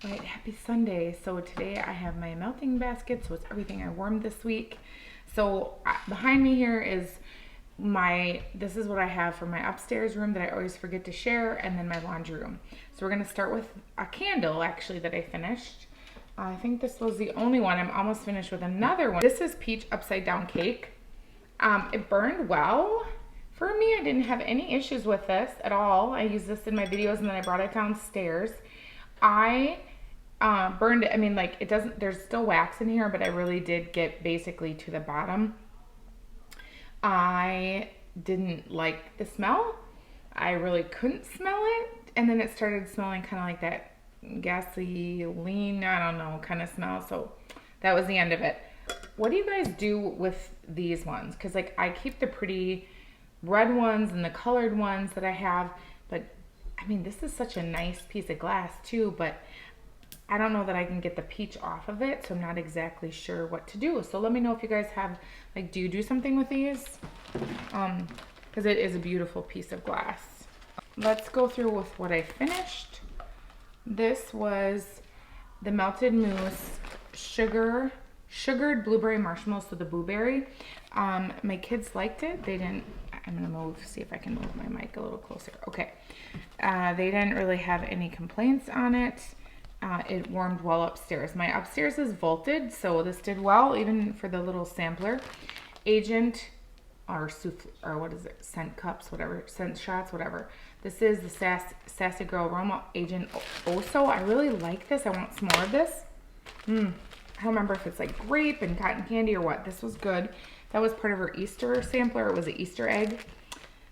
All right, happy Sunday. So today I have my melting basket, so it's everything I warmed this week. So behind me here is this is what I have for my upstairs room that I always forget to share, and then my laundry room. So we're gonna start with a candle actually that I finished. I think this was the only one. I'm almost finished with another one. This is peach upside down cake. It burned well. For me, I didn't have any issues with this at all. I used this in my videos and then I brought it downstairs. I burned it. I mean, like, it doesn't, there's still wax in here, but I really did get basically to the bottom. I didn't like the smell. I really couldn't smell it. And then it started smelling kind of like that gasoline, I don't know, kind of smell. So that was the end of it. What do you guys do with these ones? Because, like, I keep the pretty red ones and the colored ones that I have, but I mean, this is such a nice piece of glass too, but I don't know that I can get the peach off of it, so I'm not exactly sure what to do. So let me know if you guys have, like, do you do something with these? Because it is a beautiful piece of glass. Let's go through with what I finished. This was the melted mousse sugared blueberry marshmallows, so the blueberry. My kids liked it. They didn't. I'm gonna see if I can move my mic a little closer. Okay. They didn't really have any complaints on it. It warmed well upstairs. My upstairs is vaulted, so this did well, even for the little sampler. Agent, or what is it? Scent cups, whatever. Scent shots, whatever. This is the Sassy Girl Aroma Agent Oso. I really like this. I want some more of this. I don't remember if it's like grape and cotton candy or what. This was good. That was part of her Easter sampler. It was an Easter egg.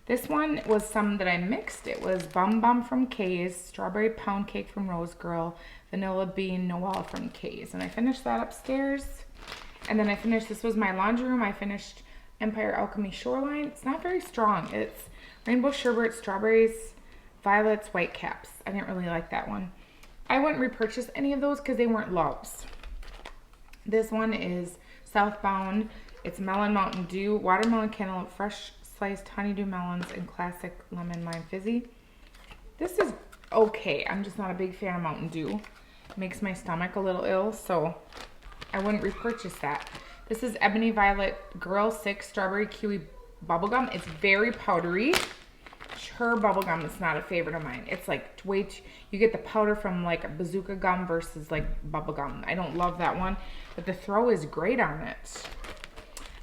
This one was some that I mixed. It was Bum Bum from Kay's, Strawberry Pound Cake from Rose Girl, Vanilla Bean Noel from Kay's. And I finished that upstairs. And then this was my laundry room. I finished Empire Alchemy Shoreline. It's not very strong. It's rainbow sherbet, strawberries, violets, white caps. I didn't really like that one. I wouldn't repurchase any of those because they weren't loves. This one is Southbound. It's Melon Mountain Dew, Watermelon Cantaloupe, Fresh Sliced Honeydew Melons, and Classic Lemon Lime Fizzy. This is okay. I'm just not a big fan of Mountain Dew. It makes my stomach a little ill, so I wouldn't repurchase that. This is Ebony Violet Girl 6 Strawberry Kiwi Bubblegum. It's very powdery. Her bubblegum is not a favorite of mine. It's like you get the powder from like a bazooka gum versus like bubblegum. I don't love that one, but the throw is great on it.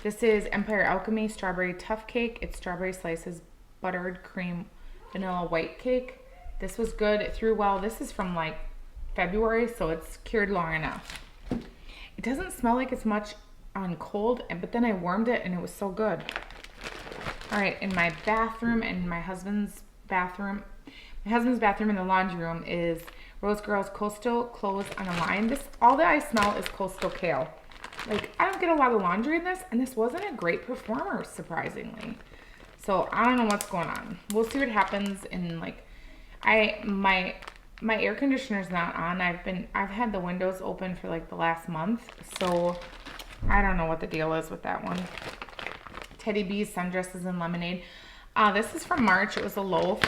This is Empire Alchemy Strawberry Tough Cake. It's strawberry slices, buttered cream, vanilla white cake. This was good. It threw well. This is from like February, so it's cured long enough. It doesn't smell like it's much on cold, but then I warmed it and it was so good. All right, in my bathroom and my husband's bathroom in the laundry room is Rose Girl's Coastal Clothes on a Line. All that I smell is Coastal Kale. Like, I don't get a lot of laundry in this, and this wasn't a great performer, surprisingly. So I don't know what's going on. We'll see what happens in, like, my air conditioner's not on. I've had the windows open for like the last month, so I don't know what the deal is with that one. Teddy B's Sundresses and Lemonade. This is from March. It was a loaf.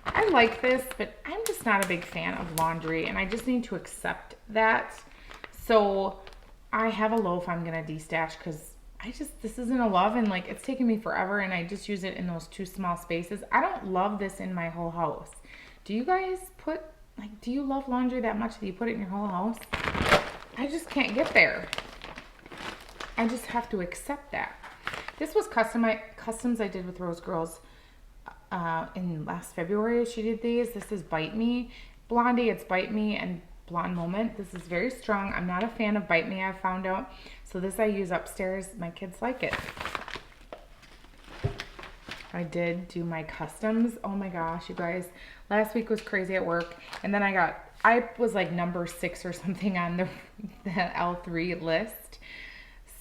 I like this, but I'm just not a big fan of laundry, and I just need to accept that. So I have a loaf I'm gonna destash because this isn't a love, and like it's taken me forever, and I just use it in those two small spaces. I don't love this in my whole house. Do you guys do you love laundry that much that you put it in your whole house? I just can't get there. I just have to accept that. This was customs I did with Rose Girls in last February. She did these. This is Bite Me. Blondie, it's Bite Me and Blonde Moment. This is very strong. I'm not a fan of Bite Me, I've found out. So this I use upstairs. My kids like it. I did do my customs. Oh my gosh, you guys. Last week was crazy at work. And then I was like number 6 or something on the L3 list.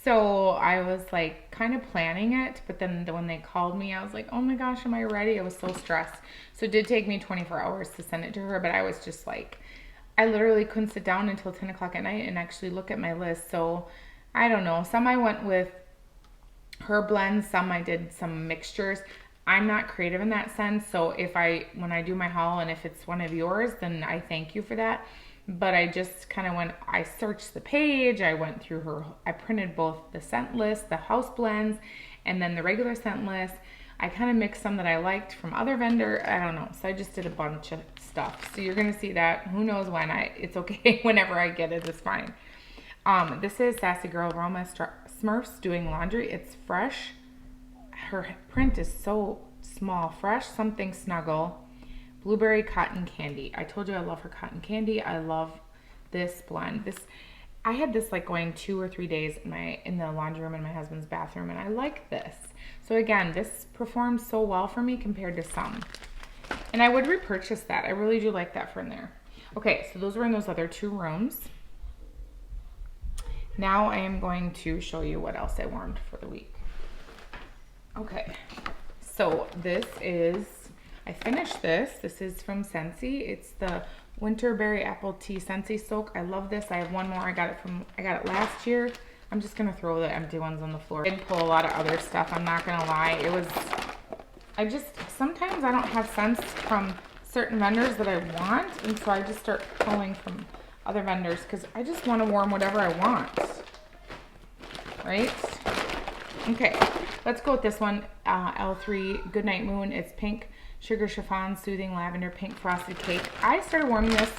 So I was like kind of planning it, but then when they called me, I was like, oh my gosh, am I ready? I was so stressed. So it did take me 24 hours to send it to her, but I was just like, I literally couldn't sit down until 10 o'clock at night and actually look at my list. So I don't know. Some I went with her blends, some I did some mixtures. I'm not creative in that sense. So when I do my haul and if it's one of yours, then I thank you for that. but I just kind of I searched the page, I went through I printed both the scent list, the house blends, and then the regular scent list. I kind of mixed some that I liked from other vendor. I don't know. So I just did a bunch of stuff. So you're going to see that. Who knows when. It's okay. Whenever I get it, it's fine. This is Sassy Girl Aroma Smurfs doing laundry. It's fresh. Her print is so small. Fresh Something Snuggle. Blueberry Cotton Candy. I told you I love her cotton candy. I love this blend. I had this like going 2 or 3 days in the laundry room in my husband's bathroom, and I like this. So again, this performs so well for me compared to some. And I would repurchase that. I really do like that from there. Okay, so those were in those other 2 rooms. Now I am going to show you what else I warmed for the week. Okay, so I finished this. This is from Scentsy. It's the Winterberry Apple Tea Scentsy Soak. I love this. I have one more. I got it last year. I'm just gonna throw the empty ones on the floor. I did pull a lot of other stuff. I'm not gonna lie. Sometimes I don't have scents from certain vendors that I want, and so I just start pulling from other vendors because I just want to warm whatever I want, right? Okay, let's go with this one. L3 Goodnight Moon. It's pink sugar chiffon, soothing lavender, pink frosted cake. I started warming this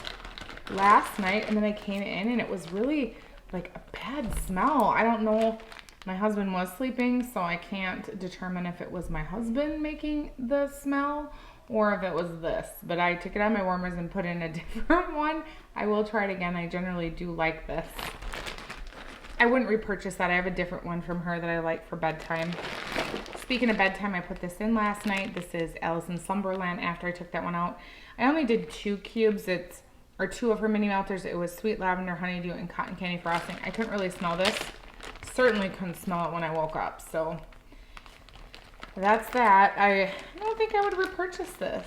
last night, and then I came in and it was really like a bad smell. I don't know. My husband was sleeping, so I can't determine if it was my husband making the smell or if it was this. But I took it out of my warmers and put in a different one. I will try it again. I generally do like this. I wouldn't repurchase that. I have a different one from her that I like for bedtime. Speaking of bedtime, I put this in last night. This is Alice in Slumberland after I took that one out. I only did 2 cubes. Or 2 of her mini melters. It was sweet lavender, honeydew, and cotton candy frosting. I couldn't really smell this. Certainly couldn't smell it when I woke up. So that's that. I don't think I would repurchase this.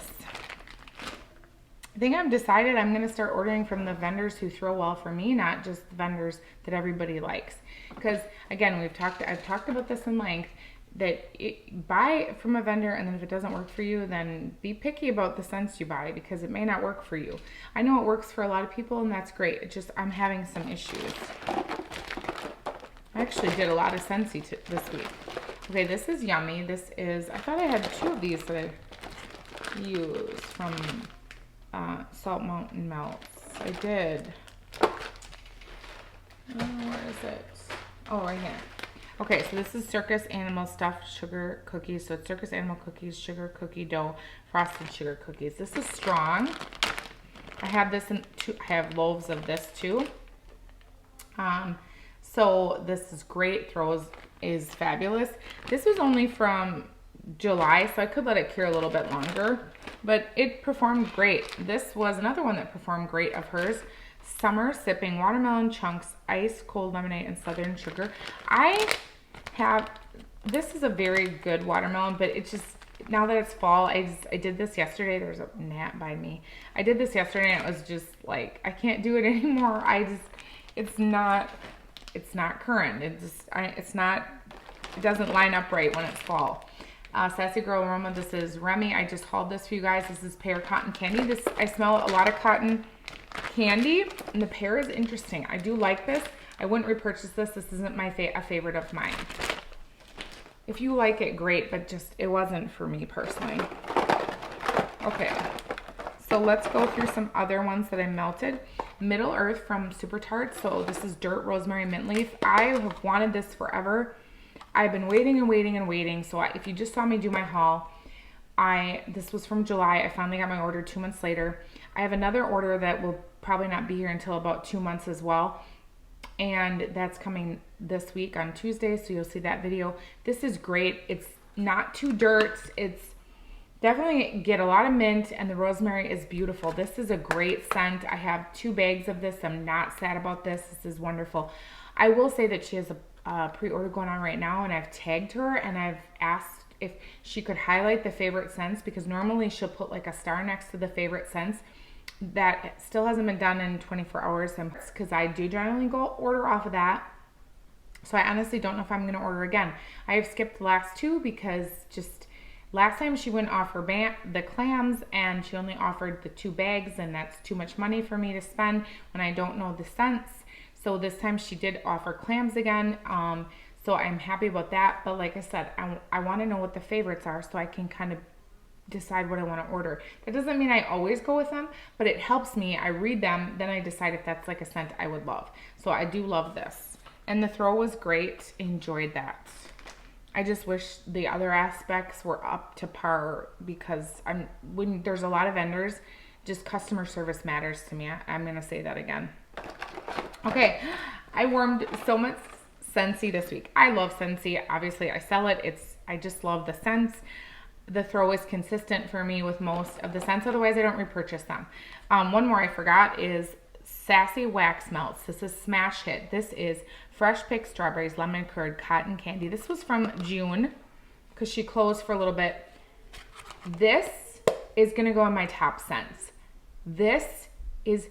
I think I've decided I'm going to start ordering from the vendors who throw well for me, not just the vendors that everybody likes. Because again, I've talked about this in length, that buy from a vendor, and then if it doesn't work for you, then be picky about the scents you buy because it may not work for you. I know it works for a lot of people, and that's great. It's just I'm having some issues. I actually did a lot of Scentsy this week. Okay, this is yummy. I thought I had 2 of these that I used from Salt Mountain Melts. I did. Where is it? Oh, right here. Okay, so this is Circus Animal Stuffed Sugar Cookies. So it's Circus Animal Cookies, Sugar Cookie Dough, Frosted Sugar Cookies. This is strong. I have this in I have loaves of this too. So this is great. Is fabulous. This was only from July, so I could let it cure a little bit longer, but it performed great. This was another one that performed great of hers. Summer Sipping Watermelon Chunks, Ice Cold Lemonade, and Southern Sugar. This is a very good watermelon, but it's just, now that it's fall, I did this yesterday. There's a gnat by me. I did this yesterday, and it was just like, I can't do it anymore. It's not current. It doesn't line up right when it's fall. Sassy Girl Aroma, this is Remy. I just hauled this for you guys. This is pear cotton candy. I smell a lot of cotton candy, and the pear is interesting. I do like this. I wouldn't repurchase this. This isn't a favorite of mine. If you like it, great, but just it wasn't for me personally. Okay, so let's go through some other ones that I melted. Middle Earth from Super Tart. So this is Dirt Rosemary Mint Leaf. I have wanted this forever. I've been waiting and waiting and waiting. So if you just saw me do my haul, this was from July. I finally got my order 2 months later. I have another order that will probably not be here until about 2 months as well. And that's coming this week on Tuesday, so you'll see that video. This is great. It's not too dirt. It's definitely get a lot of mint, and the rosemary is beautiful. This is a great scent. I have 2 bags of this. I'm not sad about this. This is wonderful. I will say that she has a pre-order going on right now, and I've tagged her, and I've asked if she could highlight the favorite scents, because normally she'll put like a star next to the favorite scents. That still hasn't been done in 24 hours because I do generally go order off of that. So I honestly don't know if I'm going to order again. I have skipped the last 2 because just Last time she wouldn't offer the clams, and she only offered the 2 bags, and that's too much money for me to spend when I don't know the scents. So this time she did offer clams again. So I'm happy about that. But like I said, I want to know what the favorites are so I can kind of decide what I want to order. That doesn't mean I always go with them, but it helps me. I read them, then I decide if that's like a scent I would love. So I do love this. And the throw was great. Enjoyed that. I just wish the other aspects were up to par, because when there's a lot of vendors, just customer service matters to me. I'm going to say that again. Okay, I warmed so much Scentsy this week. I love Scentsy. Obviously, I sell it. I just love the scents. The throw is consistent for me with most of the scents. Otherwise, I don't repurchase them. One more I forgot is Sassy Wax Melts. This is smash hit. This is fresh picked strawberries, lemon curd, cotton candy. This was from June because she closed for a little bit. This is going to go on my top scents. This is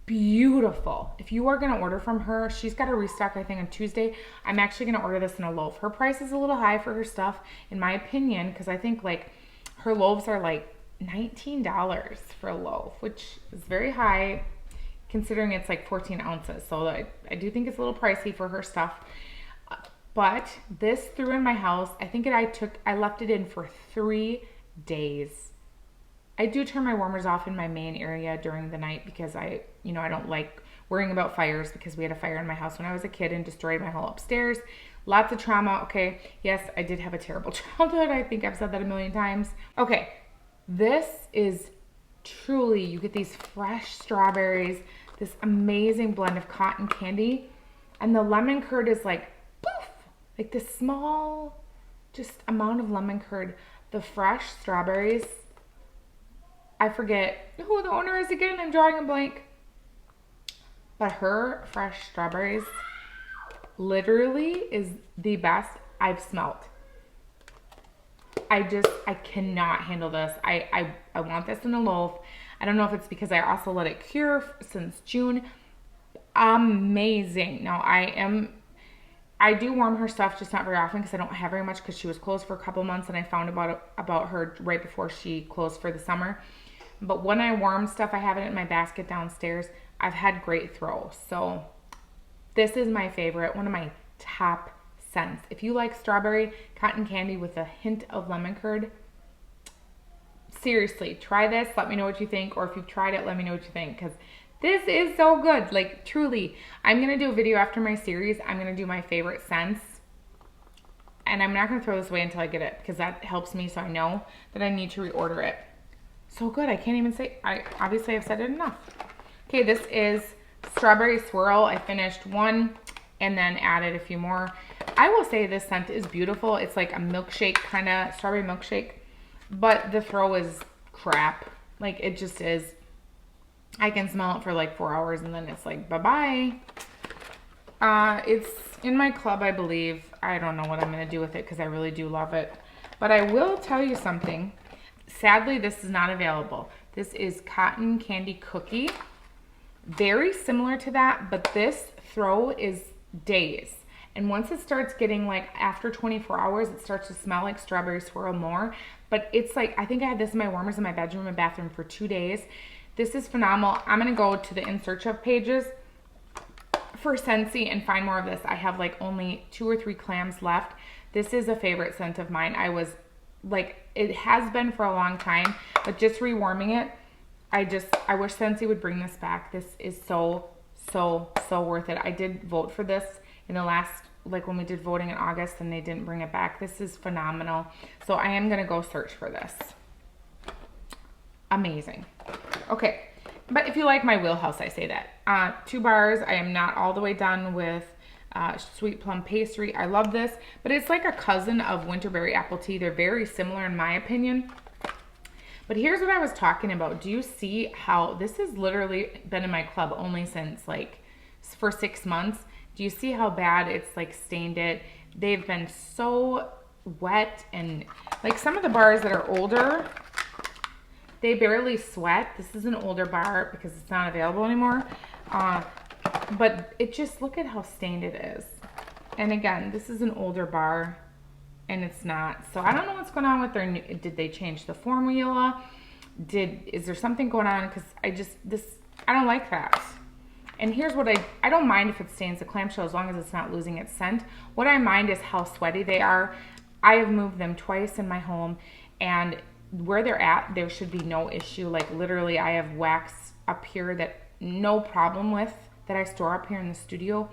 beautiful. If you are going to order from her, she's got a restock, I think, on Tuesday. I'm actually going to order this in a loaf. Her price is a little high for her stuff, in my opinion, because I think like her loaves are like $19 for a loaf, which is very high considering it's like 14 ounces. So I do think it's a little pricey for her stuff. But this threw in my house. I think I left it in for 3 days. I do turn my warmers off in my main area during the night because I don't like worrying about fires, because we had a fire in my house when I was a kid and destroyed my whole upstairs. Lots of trauma. Okay, yes, I did have a terrible childhood. I think I've said that a million times. Okay, this is truly, you get these fresh strawberries, this amazing blend of cotton candy, and the lemon curd is like, poof, like this small, just amount of lemon curd. The fresh strawberries, I forget who the owner is again. I'm drawing a blank. But her fresh strawberries literally is the best I've smelled. I cannot handle this. I want this in a loaf. I don't know if it's because I also let it cure since June. Amazing. Now I do warm her stuff, just not very often because I don't have very much, because she was closed for a couple months and I found about her right before she closed for the summer. But when I warm stuff, I have it in my basket downstairs. I've had great throws. So this is my favorite, one of my top scents. If you like strawberry cotton candy with a hint of lemon curd, seriously, try this. Let me know what you think. Or if you've tried it, let me know what you think, because this is so good. Like, truly. I'm going to do a video after my series. I'm going to do my favorite scents. And I'm not going to throw this away until I get it, because that helps me so I know that I need to reorder it. So good. I can't even say, obviously I've said it enough. Okay, this is Strawberry Swirl. I finished one and then added a few more. I will say this scent is beautiful. It's like a milkshake, kind of strawberry milkshake, but the throw is crap. Like, it just is. I can smell it for like 4 hours and then it's like, bye-bye. It's in my club, I believe. I don't know what I'm going to do with it because I really do love it. But I will tell you something. Sadly, this is not available. This is Cotton Candy Cookie. Very similar to that, but this throw is days. And once it starts getting like after 24 hours, it starts to smell like Strawberry Swirl more. But it's like, I think I had this in my warmers in my bedroom and bathroom for 2 days. This is phenomenal. I'm going to go to the in search of pages for Scentsy and find more of this. I have like only 2 or 3 clams left. This is a favorite scent of mine. I was like, it has been for a long time, but just rewarming it, I wish Scentsy would bring this back. This is so worth it. I did vote for this in the last, like when we did voting in August, and they didn't bring it back. This is phenomenal. So I am going to go search for this. Amazing. Okay. But if you like my wheelhouse, I say that. 2 bars. I am not all the way done with sweet plum pastry. I love this, but it's like a cousin of winterberry apple tea. They're very similar in my opinion. But here's what I was talking about. Do you see how this has literally been in my club only since like for 6 months? Do you see how bad it's like stained it? They've been so wet, and like some of the bars that are older, they barely sweat. This is an older bar because it's not available anymore. But it just, look at how stained it is. And again, this is an older bar. and it's not. So I don't know what's going on with their new, did they change the formula? Is there something going on? Because I don't like that. And here's what I don't mind if it stains the clamshell as long as it's not losing its scent. What I mind is how sweaty they are. I have moved them twice in my home, and where they're at, there should be no issue. Like literally I have wax up here that no problem with, that I store up here in the studio.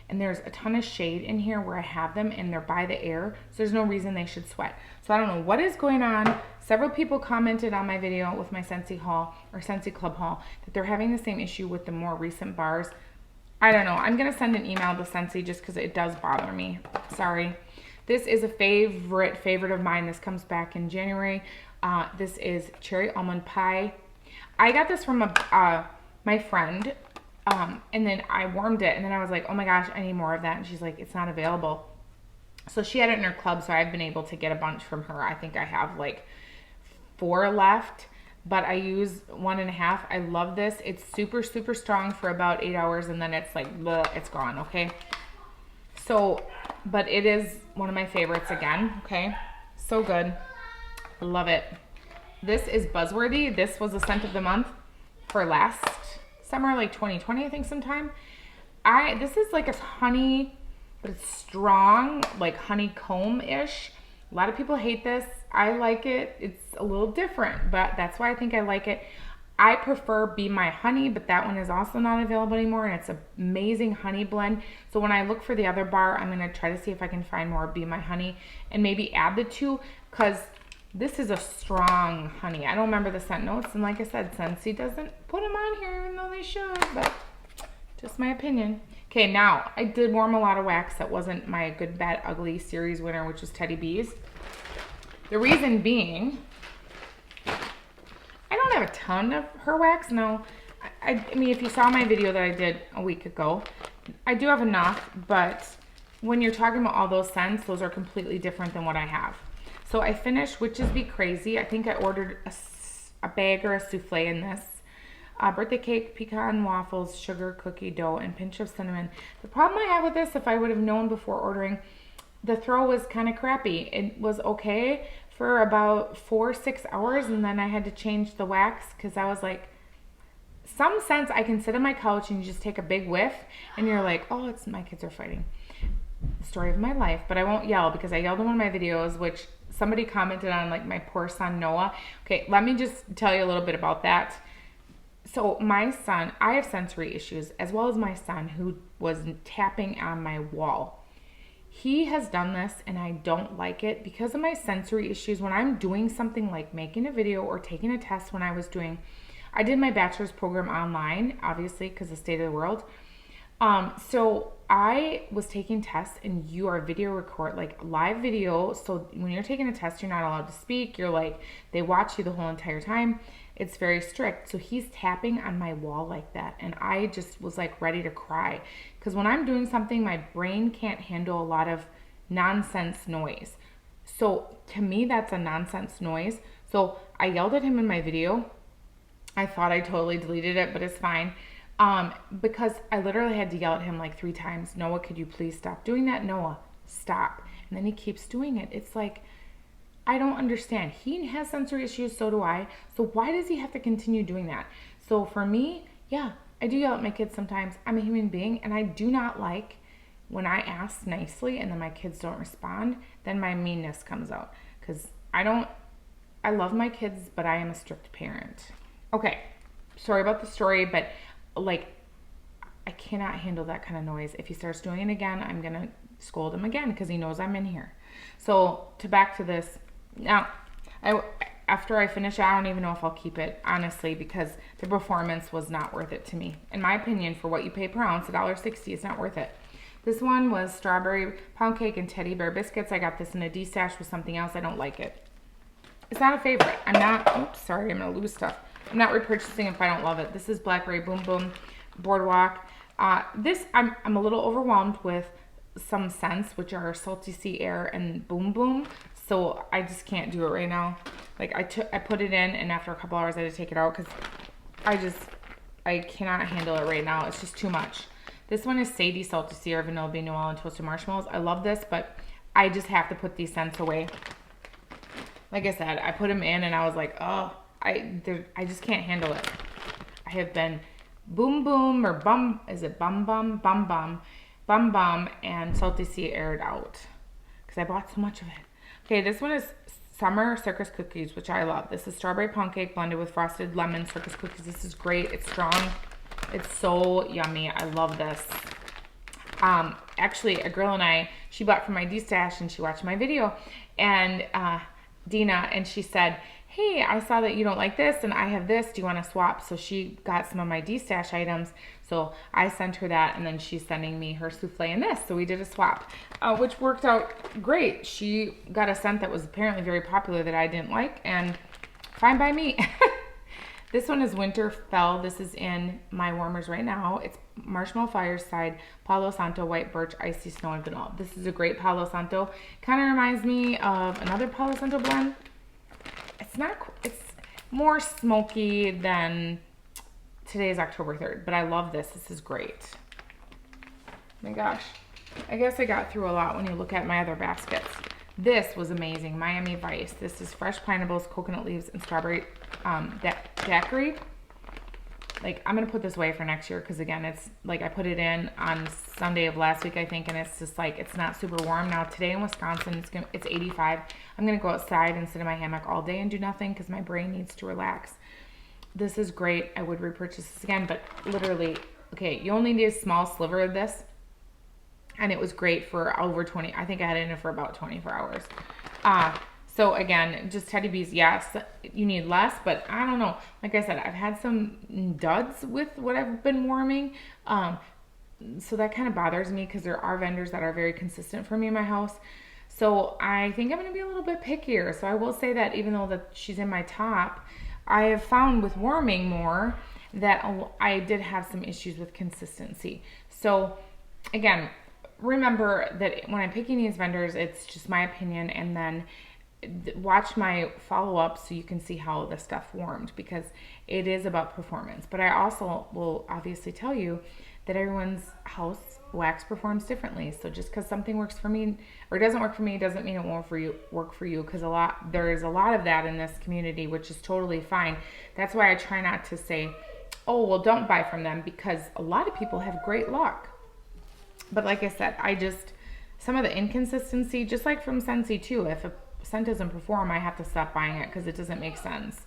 And there's a ton of shade in here where I have them, and they're by the air, so there's no reason they should sweat. So I don't know what is going on. Several people commented on my video with my Scentsy haul, or Scentsy Club haul, that they're having the same issue with the more recent bars. I don't know. I'm going to send an email to Scentsy just because it does bother me. Sorry. This is a favorite of mine. This comes back in January. This is Cherry Almond Pie. I got this from my friend. And then I warmed it, and then I was like, oh my gosh, I need more of that. And she's like, it's not available. So she had it in her club, so I've been able to get a bunch from her. I think I have like 4 left, but I use 1.5. I love this. It's super, super strong for about 8 hours, and then it's like, bleh, it's gone, okay? So, but it is one of my favorites again, okay? So good. Love it. This is Buzzworthy. This was the scent of the month for last summer, like 2020, I think sometime. This is like a honey, but it's strong, like honeycomb-ish. A lot of people hate this. I like it. It's a little different, but that's why I think I like it. I prefer Be My Honey, but that one is also not available anymore, and it's an amazing honey blend. So when I look for the other bar, I'm going to try to see if I can find more Be My Honey and maybe add the two, because this is a strong honey. I don't remember the scent notes, and like I said, Scentsy doesn't put them on here, even though they should, but just my opinion. Okay, now, I did warm a lot of wax. That wasn't my Good, Bad, Ugly series winner, which was Teddy Bees. The reason being, I don't have a ton of her wax. No, I mean, if you saw my video that I did a week ago, I do have enough, but when you're talking about all those scents, those are completely different than what I have. So I finished Witches Be Crazy. I think I ordered a bag or a souffle in this. Birthday cake, pecan waffles, sugar, cookie dough, and pinch of cinnamon. The problem I have with this, if I would have known before ordering, the throw was kind of crappy. It was okay for about 4-6 hours, and then I had to change the wax because I was like, some scents I can sit on my couch and you just take a big whiff, and you're like, oh, it's my kids are fighting. The story of my life. But I won't yell because I yelled in one of my videos, which somebody commented on, like my poor son Noah. Okay, let me just tell you a little bit about that. So my son, I have sensory issues, as well as my son, who was tapping on my wall. He has done this, and I don't like it because of my sensory issues. When I'm doing something like making a video or taking a test, I did my bachelor's program online, obviously, because of the state of the world. So I was taking tests, and you are video record, like live video. So when you're taking a test, you're not allowed to speak. You're like, they watch you the whole entire time. It's very strict. So he's tapping on my wall like that. And I just was like ready to cry. Because when I'm doing something, my brain can't handle a lot of nonsense noise. So to me, that's a nonsense noise. So I yelled at him in my video. I thought I totally deleted it, but it's fine. Because I literally had to yell at him like 3 times. Noah, could you please stop doing that? Noah, stop. And then he keeps doing it. It's like, I don't understand. He has sensory issues, so do I. So why does he have to continue doing that? So for me, yeah, I do yell at my kids sometimes. I'm a human being, and I do not like when I ask nicely and then my kids don't respond, then my meanness comes out. Because I love my kids, but I am a strict parent. Okay, sorry about the story, but like, I cannot handle that kind of noise. If he starts doing it again, I'm going to scold him again because he knows I'm in here. So back to this. Now, after I finish, I don't even know if I'll keep it, honestly, because the performance was not worth it to me. In my opinion, for what you pay per ounce, $1.60, it's not worth it. This one was strawberry pound cake and teddy bear biscuits. I got this in a D-stash with something else. I don't like it. It's not a favorite. I'm going to lose stuff. I'm not repurchasing if I don't love it. This is Blackberry Boom Boom Boardwalk. This, I'm a little overwhelmed with some scents, which are Salty Sea Air and Boom Boom. So I just can't do it right now. Like I put it in, and after a couple hours I had to take it out because I cannot handle it right now. It's just too much. This one is Sadie Salty Sea Air Vanilla Bean Noel and Toasted Marshmallows. I love this, but I just have to put these scents away. Like I said, I put them in and I was like, oh, I just can't handle it. I have been Boom Boom or Bum, is it Bum Bum? Bum Bum. Bum Bum and Salty Sea aired out because I bought so much of it. Okay, this one is Summer Circus Cookies, which I love. This is strawberry pound cake blended with frosted lemon circus cookies. This is great. It's strong. It's so yummy. I love this. Actually, a girl and I, she bought from my D-Stash and she watched my video, and Dina, and she said, hey, I saw that you don't like this and I have this. Do you want to swap? So she got some of my D-Stash items. So I sent her that, and then she's sending me her souffle and this. So we did a swap, which worked out great. She got a scent that was apparently very popular that I didn't like, and fine by me. This one is Winterfell. This is in my warmers right now. It's Marshmallow Fireside, Palo Santo, White Birch, Icy Snow, and Vanilla. This is a great Palo Santo. Kind of reminds me of another Palo Santo blend. It's more smoky than today's October 3rd, but I love this. This is great. Oh my gosh. I guess I got through a lot when you look at my other baskets. This was amazing. Miami Vice. This is fresh pineapples, coconut leaves, and strawberry daiquiri. Like, I'm going to put this away for next year because, again, it's like I put it in on Sunday of last week, I think, and it's just like it's not super warm. Now, today in Wisconsin, it's 85. I'm going to go outside and sit in my hammock all day and do nothing because my brain needs to relax. This is great. I would repurchase this again, but literally, okay, you only need a small sliver of this, and it was great for over 20. I think I had it in for about 24 hours. So again, just Teddy Bees, yes, you need less, but I don't know. Like I said, I've had some duds with what I've been warming. So that kind of bothers me because there are vendors that are very consistent for me in my house. So I think I'm going to be a little bit pickier. So I will say that even though that she's in my top, I have found with warming more that I did have some issues with consistency. So again, remember that when I'm picking these vendors, it's just my opinion, and then watch my follow-up so you can see how the stuff warmed, because it is about performance. But I also will obviously tell you that everyone's house wax performs differently. So just because something works for me or doesn't work for me doesn't mean it won't work for you, because there is a lot of that in this community, which is totally fine. That's why I try not to say, oh, well, don't buy from them, because a lot of people have great luck. But like I said, some of the inconsistency, just like from Scentsy too, if a scent doesn't perform, I have to stop buying it because it doesn't make sense.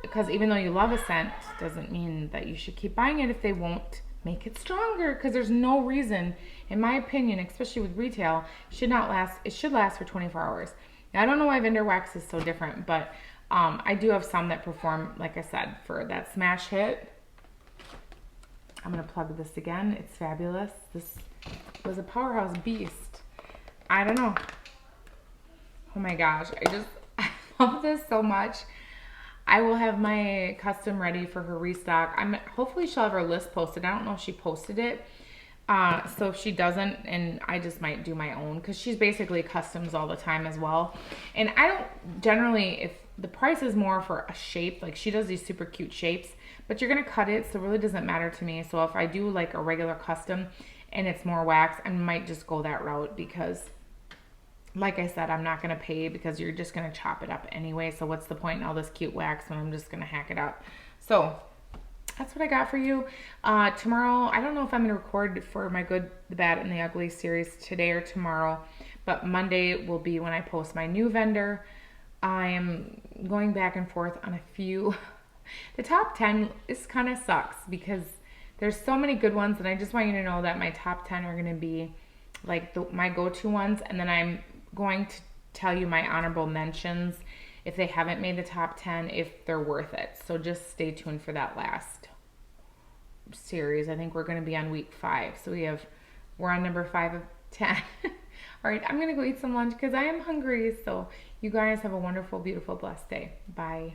Because even though you love a scent, doesn't mean that you should keep buying it if they won't make it stronger, because there's no reason, in my opinion, especially with retail, it should last for 24 hours. Now, I don't know why vendor wax is so different, but I do have some that perform, like I said, for that smash hit. I'm going to plug this again. It's fabulous. This was a powerhouse beast. I don't know. Oh my gosh. I love this so much. I will have my custom ready for her restock. Hopefully she'll have her list posted. I don't know if she posted it. So if she doesn't, and I just might do my own, because she's basically customs all the time as well. And I don't generally, if the price is more for a shape, like she does these super cute shapes, but you're going to cut it, so it really doesn't matter to me. So if I do like a regular custom and it's more wax, I might just go that route, because like I said, I'm not going to pay because you're just going to chop it up anyway. So what's the point in all this cute wax when I'm just going to hack it up? So that's what I got for you. Tomorrow, I don't know if I'm going to record for my Good, the Bad, and the Ugly series today or tomorrow, but Monday will be when I post my new vendor. I am going back and forth on a few. The top 10 is kind of sucks because there's so many good ones, and I just want you to know that my top 10 are going to be like my go-to ones, and then I'm going to tell you my honorable mentions if they haven't made the top 10, if they're worth it. So just stay tuned for that last series. I think we're going to be on week 5. So we're on number 5 of 10. All right, I'm going to go eat some lunch because I am hungry. So you guys have a wonderful, beautiful, blessed day. Bye.